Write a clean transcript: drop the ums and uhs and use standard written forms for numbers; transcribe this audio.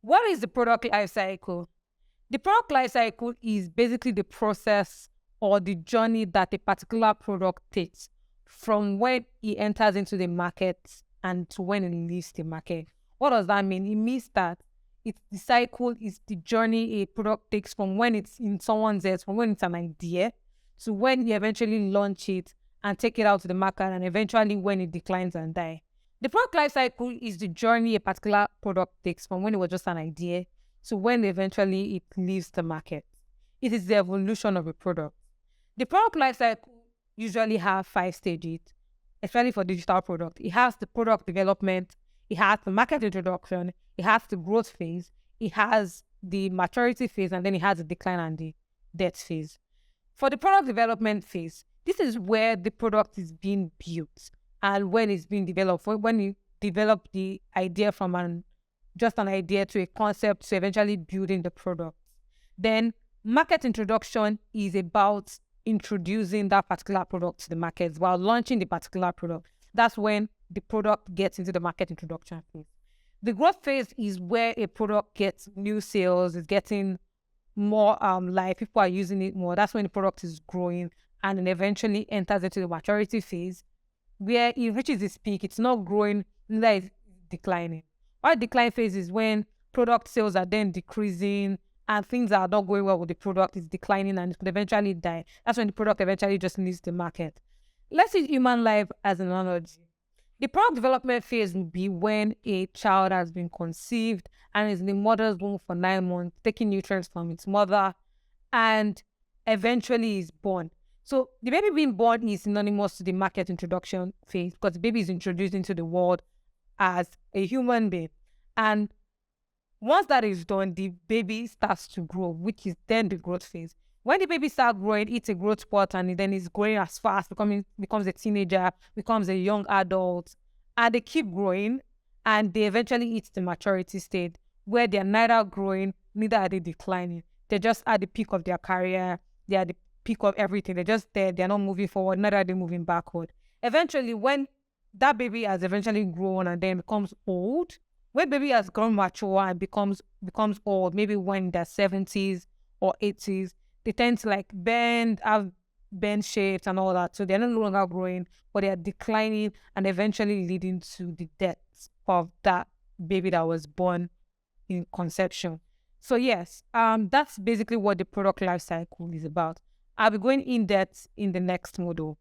What is the product life cycle? The product life cycle is basically the process or the journey that a particular product takes from when it enters into the market and to when it leaves the market. What does that mean? It means that it's the cycle, is the journey a product takes from when it's in someone's hands, from when it's an idea to when you eventually launch it and take it out to the market, and eventually when it declines and die. The product life cycle is the journey a particular product takes from when it was just an idea to when eventually it leaves the market. It is the evolution of a product. The product life cycle usually have 5 stages, especially for digital product. It has the product development, it has the market introduction, it has the growth phase, it has the maturity phase, and then it has the decline and the death phase. For the product development phase, this is where the product is being built and when it's being developed. When you develop the idea from just an idea to a concept to eventually building the product. Then market introduction is about introducing that particular product to the market while launching the particular product. That's when the product gets into the market introduction phase. The growth phase is where a product gets new sales, is getting more life, people are using it more. That's when the product is growing and then eventually enters into the maturity phase where it reaches its peak. It's not growing, neither is declining. Our decline phase is when product sales are then decreasing and things are not going well with the product, it's declining and it could eventually die. That's when the product eventually just leaves the market. Let's use human life as an analogy. The product development phase will be when a child has been conceived and is in the mother's womb for 9 months, taking nutrients from its mother, and eventually is born. So the baby being born is synonymous to the market introduction phase because the baby is introduced into the world as a human being. And once that is done, the baby starts to grow, which is then the growth phase. When the baby starts growing, it's a growth spurt, and then it's growing as fast, becomes a teenager, becomes a young adult, and they keep growing, and they eventually hit the maturity state where they're neither growing, neither are they declining. They're just at the peak of their career, they're at the peak of everything. They're just there, they're not moving forward, neither are they moving backward. Eventually, when that baby has eventually grown and then becomes old, when baby has grown mature and becomes old, maybe when they're 70s or 80s, they tend to like have bend shapes and all that. So they're no longer growing, but they are declining and eventually leading to the death of that baby that was born in conception. So yes, that's basically what the product life cycle is about. I'll be going in depth in the next module.